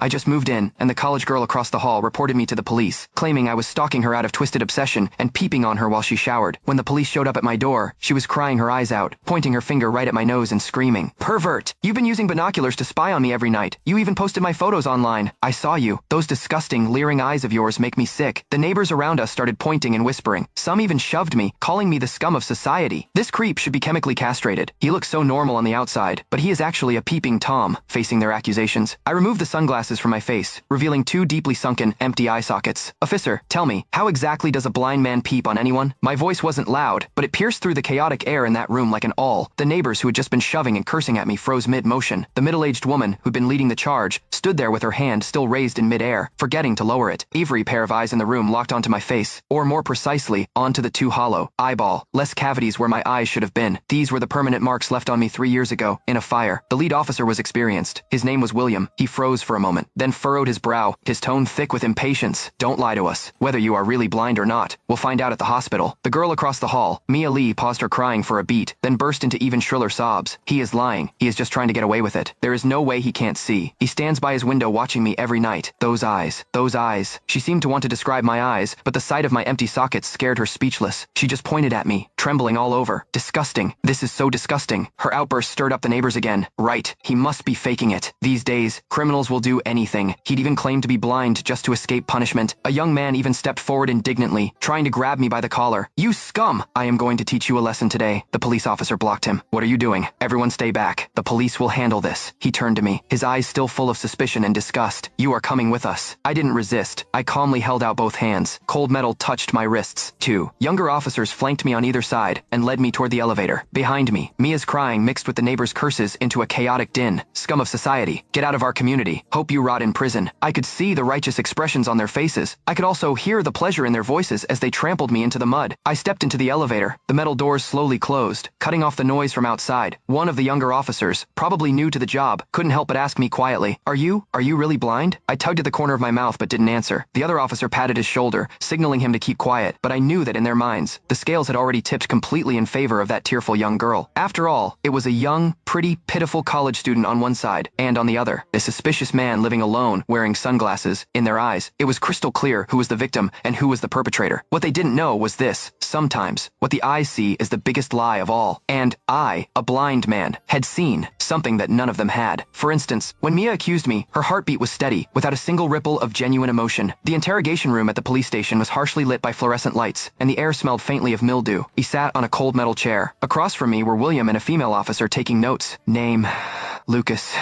I just moved in, and the college girl across the hall reported me to the police, claiming I was stalking her out of twisted obsession and peeping on her while she showered. When the police showed up at my door, she was crying her eyes out, pointing her finger right at my nose and screaming, "Pervert! You've been using binoculars to spy on me every night. You even posted my photos online. I saw you. Those disgusting, leering eyes of yours make me sick." The neighbors around us started pointing and whispering. Some even shoved me, calling me the scum of society. This creep should be chemically castrated. He looks so normal on the outside, but he is actually a peeping Tom. Facing their accusations, I removed the sunglasses from my face, revealing two deeply sunken, empty eye sockets. "Officer, tell me, how exactly does a blind man peep on anyone?" My voice wasn't loud, but it pierced through the chaotic air in that room like an awl. The neighbors who had just been shoving and cursing at me froze mid-motion. The middle-aged woman, who'd been leading the charge, stood there with her hand still raised in mid-air, forgetting to lower it. Every pair of eyes in the room locked onto my face, or more precisely, onto the too hollow eyeball-less cavities where my eyes should have been. These were the permanent marks left on me 3 years ago, in a fire. The lead officer was experienced. His name was William. He froze for a moment, then furrowed his brow, his tone thick with impatience. "Don't lie to us. Whether you are really blind or not, we'll find out at the hospital." The girl across the hall, Mia Lee, paused her crying for a beat, then burst into even shriller sobs. "He is lying. He is just trying to get away with it. There is no way he can't see. He stands by his window watching me every night. Those eyes. Those eyes." She seemed to want to describe my eyes, but the sight of my empty sockets scared her speechless. She just pointed at me, trembling all over. "Disgusting. This is so disgusting." Her outburst stirred up the neighbors again. "Right. He must be faking it. These days, criminals will do anything." He'd even claimed to be blind just to escape punishment. A young man even stepped forward indignantly, trying to grab me by the collar. "You scum! I am going to teach you a lesson today." The police officer blocked him. "What are you doing? Everyone stay back. The police will handle this." He turned to me, his eyes still full of suspicion and disgust. "You are coming with us." I didn't resist. I calmly held out both hands. Cold metal touched my wrists. Two younger officers flanked me on either side and led me toward the elevator. Behind me, Mia's crying mixed with the neighbors' curses into a chaotic din. "Scum of society. Get out of our community. Hope you rot in prison." I could see the righteous expressions on their faces. I could also hear the pleasure in their voices as they trampled me into the mud. I stepped into the elevator. The metal doors slowly closed, cutting off the noise from outside. One of the younger officers, probably new to the job, couldn't help but ask me quietly, Are you really blind?" I tugged at the corner of my mouth but didn't answer. The other officer patted his shoulder, signaling him to keep quiet, but I knew that in their minds, the scales had already tipped completely in favor of that tearful young girl. After all, it was a young, pretty, pitiful college student on one side, and on the other, a suspicious man living alone, wearing sunglasses. In their eyes, it was crystal clear who was the victim and who was the perpetrator. What they didn't know was this: sometimes, what the eyes see is the biggest lie of all. And I, a blind man, had seen something that none of them had. For instance, when Mia accused me, her heartbeat was steady, without a single ripple of genuine emotion. The interrogation room at the police station was harshly lit by fluorescent lights, and the air smelled faintly of mildew. He sat on a cold metal chair. Across from me were William and a female officer taking notes. Name: Lucas.